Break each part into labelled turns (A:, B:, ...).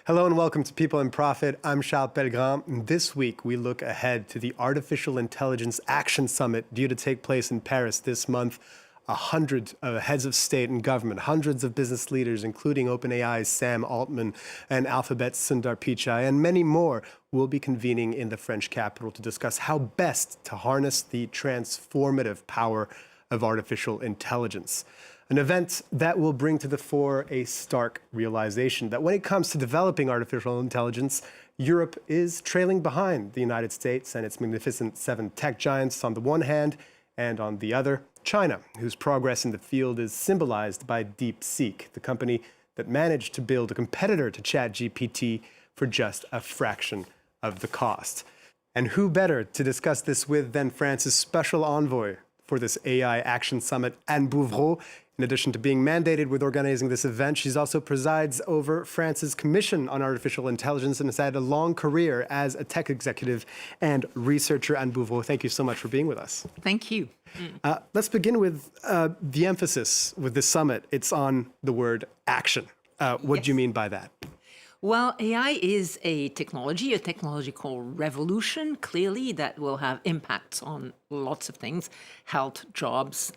A: Hello and welcome to People in Profit. I'm Charles Pellegrin. And this week, we look ahead to the Artificial Intelligence Action Summit due to take place in Paris this month. 100 heads of state and government, hundreds of business leaders, including OpenAI's Sam Altman and Alphabet's Sundar Pichai, and many more will be convening in the French capital to discuss how best to harness the transformative power of artificial intelligence. An event that will bring to the fore a stark realization that when it comes to developing artificial intelligence, Europe is trailing behind the United States and its magnificent 7 tech giants on the one hand, and on the other, China, whose progress in the field is symbolized by DeepSeek, the company that managed to build a competitor to ChatGPT for just a fraction of the cost. And who better to discuss this with than France's special envoy for this AI Action Summit, Anne Bouverot. In addition to being mandated with organizing this event, she's also presides over France's Commission on Artificial Intelligence and has had a long career as a tech executive and researcher. Anne Bouverot, thank you so much for being with us.
B: Thank you.
A: Let's begin with the emphasis with this summit. It's on the word action. What do you mean by that?
B: Well, AI is a technological revolution, clearly, that will have impacts on lots of things, health, jobs,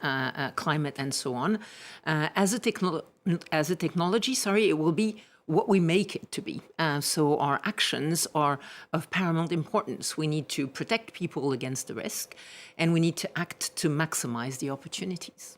B: climate, and so on. As a technology, it will be what we make it to be. So our actions are of paramount importance. We need to protect people against the risk, and we need to act to maximize the opportunities.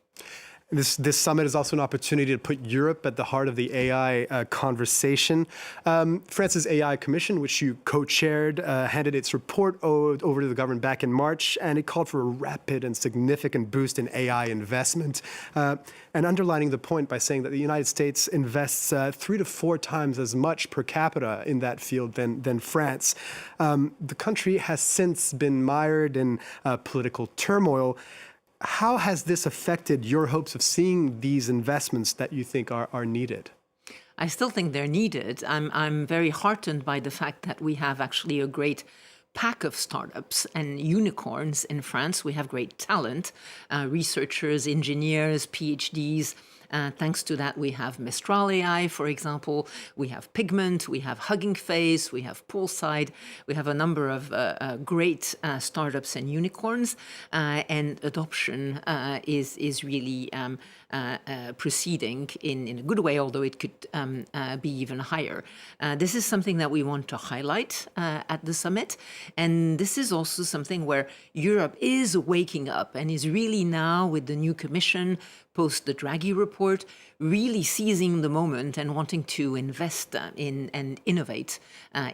A: This summit is also an opportunity to put Europe at the heart of the AI conversation. France's AI Commission, which you co-chaired, handed its report over to the government back in March, and it called for a rapid and significant boost in AI investment, and underlining the point by saying that the United States invests 3 to 4 times as much per capita in that field than France. The country has since been mired in political turmoil. How has this affected your hopes of seeing these investments that you think are needed?
B: I still think they're needed. I'm very heartened by the fact that we have actually a great pack of startups and unicorns in France. We have great talent, researchers, engineers, PhDs. Thanks to that, we have Mistral AI, for example. We have Pigment, we have Hugging Face, we have Poolside. We have a number of great startups and unicorns, and adoption is really proceeding in a good way, although it could be even higher. This is something that we want to highlight at the summit. And this is also something where Europe is waking up and is really now, with the new commission, post the Draghi report, really seizing the moment and wanting to invest in and innovate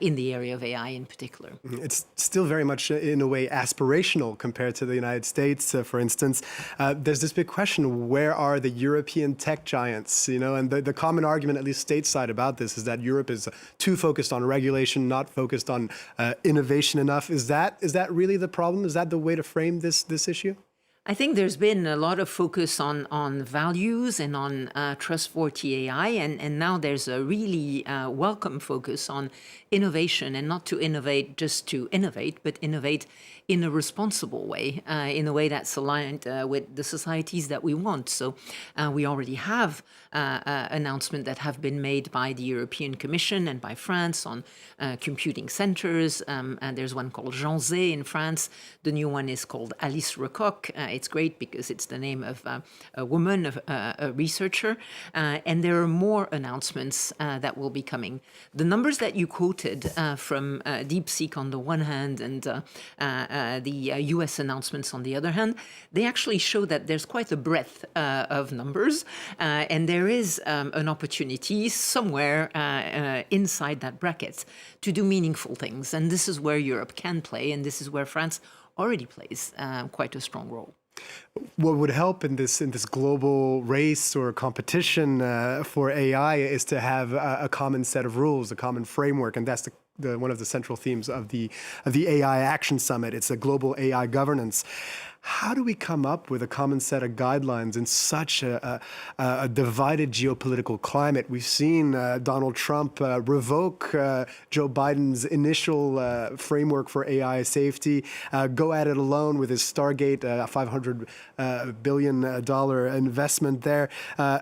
B: in the area of AI in particular.
A: It's still very much, in a way, aspirational compared to the United States, for instance. There's this big question, where are the European tech giants? And the common argument, at least stateside, about this is that Europe is too focused on regulation, not focused on innovation enough. Is that really the problem? Is that the way to frame this issue?
B: I think there's been a lot of focus on values and on trustworthy AI, and now there's a really welcome focus on innovation, and not to innovate just to innovate, but innovate in a responsible way, in a way that's aligned with the societies that we want. So we already have announcements that have been made by the European Commission and by France on computing centers. And there's one called Jean Zay in France. The new one is called Alice Recoq. It's great because it's the name of a woman, a researcher. And there are more announcements that will be coming. The numbers that you quoted from DeepSeek on the one hand and the US announcements on the other hand, they actually show that there's quite a breadth of numbers. And there is an opportunity somewhere inside that bracket to do meaningful things. And this is where Europe can play, and this is where France already plays quite a strong role.
A: What would help in this global race or competition for AI is to have a common set of rules, a common framework, and that's one of the central themes of the AI Action Summit. It's a global AI governance. How do we come up with a common set of guidelines in such a divided geopolitical climate? We've seen Donald Trump revoke Joe Biden's initial framework for AI safety, go at it alone with his Stargate $500 billion investment there.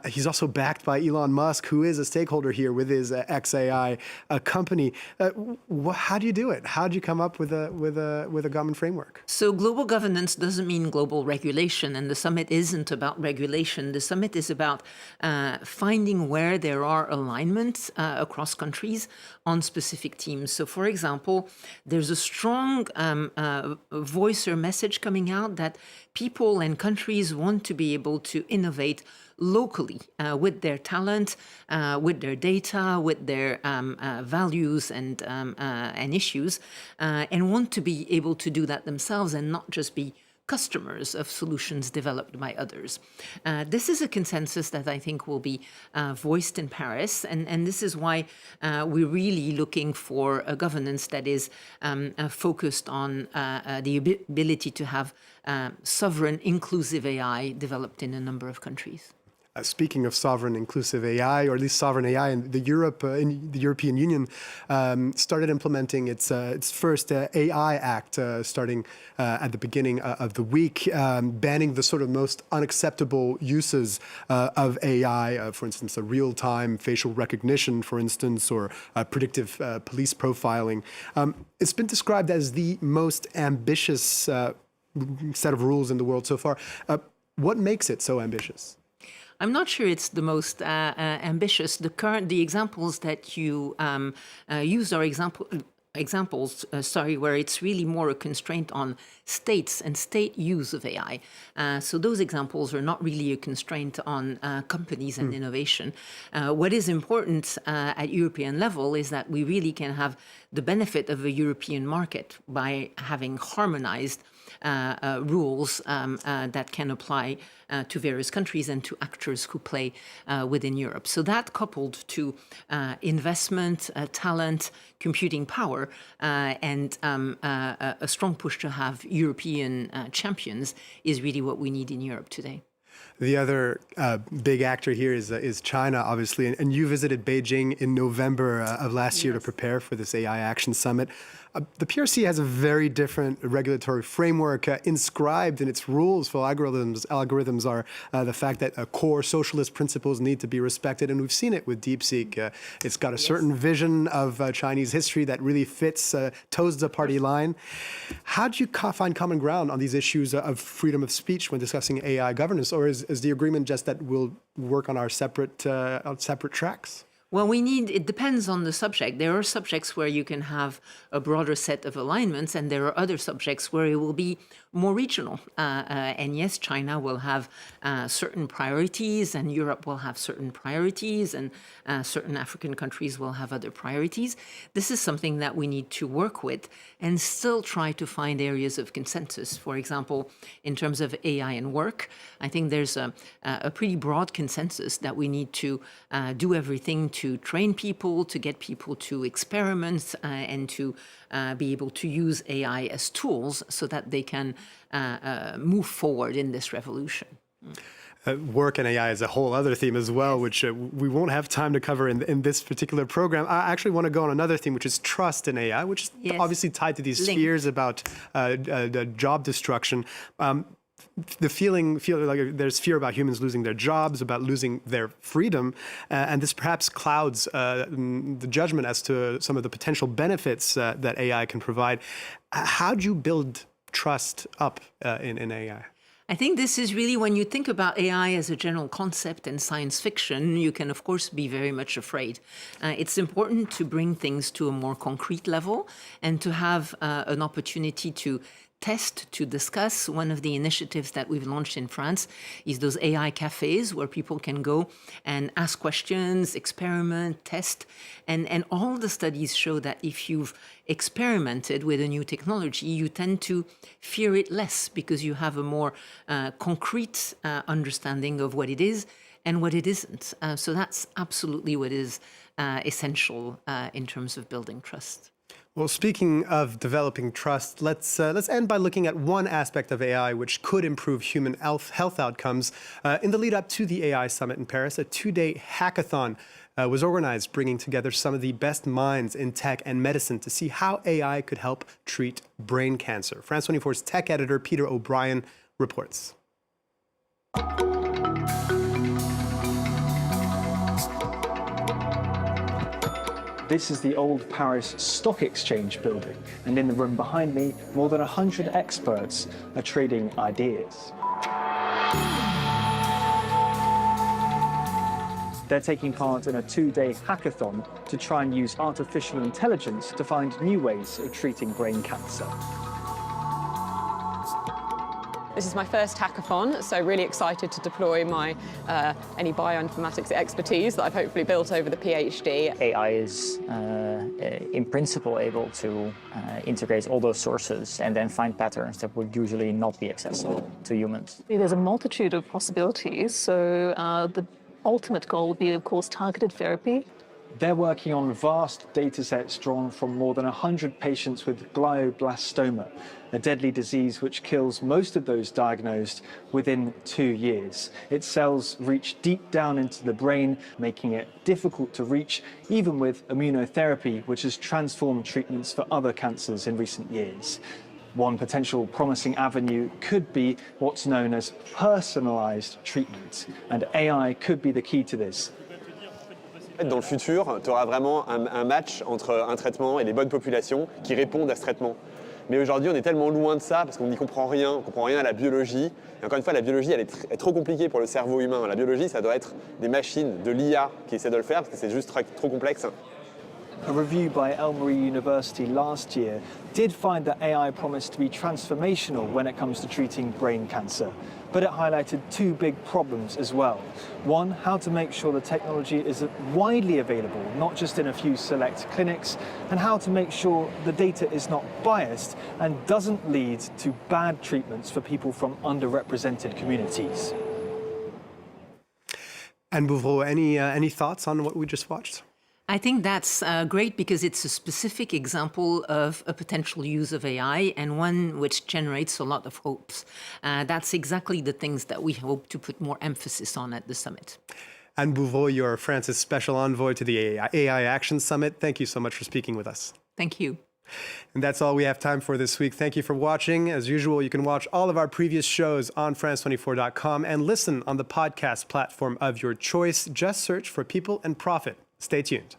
A: He's also backed by Elon Musk, who is a stakeholder here with his XAI company. How do you do it? How do you come up with a common framework?
B: So global governance doesn't mean global regulation, and the summit isn't about regulation. The summit is about finding where there are alignments across countries on specific themes. So, for example, there's a strong voice or message coming out that people and countries want to be able to innovate locally with their talent, with their data, with their values and issues, and want to be able to do that themselves and not just be customers of solutions developed by others. This is a consensus that I think will be voiced in Paris, and this is why we're really looking for a governance that is focused on the ability to have sovereign, inclusive AI developed in a number of countries.
A: Speaking of sovereign inclusive AI, or at least sovereign AI, in the European Union started implementing its first AI Act starting at the beginning of the week, banning the sort of most unacceptable uses of AI, for instance, a real-time facial recognition, for instance, or predictive police profiling. It's been described as the most ambitious set of rules in the world so far. What makes it so ambitious?
B: I'm not sure it's the most ambitious. The examples that you use are examples, where it's really more a constraint on states and state use of AI. So those examples are not really a constraint on companies and innovation. What is important at European level is that we really can have the benefit of a European market by having harmonized rules that can apply to various countries and to actors who play within Europe. So that, coupled to investment, talent, computing power, and a strong push to have European champions is really what we need in Europe today.
A: The other big actor here is China, obviously, and you visited Beijing in November of last year to prepare for this AI Action Summit. The PRC has a very different regulatory framework inscribed in its rules for algorithms. Algorithms are the fact that core socialist principles need to be respected, and we've seen it with DeepSeek. It's got a certain vision of Chinese history that really fits, toes the party line. How do you find common ground on these issues of freedom of speech when discussing AI governance, or is the agreement just that we'll work on our separate tracks?
B: Well, it depends on the subject. There are subjects where you can have a broader set of alignments, and there are other subjects where it will be more regional. And yes, China will have certain priorities, and Europe will have certain priorities, and certain African countries will have other priorities. This is something that we need to work with and still try to find areas of consensus. For example, in terms of AI and work, I think there's a pretty broad consensus that we need to do everything to train people, to get people to experiment, and to be able to use AI as tools so that they can move forward in this revolution.
A: Work and AI is a whole other theme as well, which we won't have time to cover in this particular program. I actually want to go on another theme, which is trust in AI, which is obviously tied to these fears about job destruction. Feel like there's fear about humans losing their jobs, about losing their freedom, and this perhaps clouds the judgment as to some of the potential benefits that AI can provide. How do you build trust up in AI?
B: I think this is really, when you think about AI as a general concept and science fiction, you can, of course, be very much afraid. It's important to bring things to a more concrete level and to have an opportunity to test, to discuss. One of the initiatives that we've launched in France is those AI cafes where people can go and ask questions, experiment, test. And all the studies show that if you've experimented with a new technology, you tend to fear it less because you have a more concrete understanding of what it is and what it isn't. So that's absolutely what is essential in terms of building trust.
A: Well, speaking of developing trust, let's end by looking at one aspect of AI which could improve human health outcomes. In the lead up to the AI summit in Paris, a 2-day hackathon was organized, bringing together some of the best minds in tech and medicine to see how AI could help treat brain cancer. France 24's tech editor Peter O'Brien reports.
C: This is the old Paris Stock Exchange building, and in the room behind me, more than 100 experts are trading ideas. They're taking part in a 2-day hackathon to try and use artificial intelligence to find new ways of treating brain cancer.
D: This is my first hackathon, so really excited to deploy my any bioinformatics expertise that I've hopefully built over the PhD.
E: AI is, in principle, able to integrate all those sources and then find patterns that would usually not be accessible to humans.
F: There's a multitude of possibilities, so the ultimate goal would be, of course, targeted therapy.
C: They're working on vast data sets drawn from more than 100 patients with glioblastoma, a deadly disease which kills most of those diagnosed within 2 years. Its cells reach deep down into the brain, making it difficult to reach, even with immunotherapy, which has transformed treatments for other cancers in recent years. One potential promising avenue could be what's known as personalized treatment, and AI could be the key to this.
G: Dans le futur, tu auras vraiment un match entre un traitement et les bonnes populations qui répondent à ce traitement. Mais aujourd'hui, on est tellement loin de ça parce qu'on n'y comprend rien, on ne comprend rien à la biologie. Et encore une fois, la biologie, elle est trop compliquée pour le cerveau humain. La biologie, ça doit être des machines, de l'IA qui essaient de le faire parce que c'est juste trop complexe.
C: A review by Emory University last year did find that AI promised to be transformational when it comes to treating brain cancer. But it highlighted 2 big problems as well. One, how to make sure the technology is widely available, not just in a few select clinics, and how to make sure the data is not biased and doesn't lead to bad treatments for people from underrepresented communities.
A: And Bouverot, any thoughts on what we just watched?
B: I think that's great because it's a specific example of a potential use of AI and one which generates a lot of hopes. That's exactly the things that we hope to put more emphasis on at the summit.
A: And Bouverot, you're France's special envoy to the AI Action Summit. Thank you so much for speaking with us.
B: Thank you.
A: And that's all we have time for this week. Thank you for watching. As usual, you can watch all of our previous shows on France24.com and listen on the podcast platform of your choice. Just search for People and Profit. Stay tuned.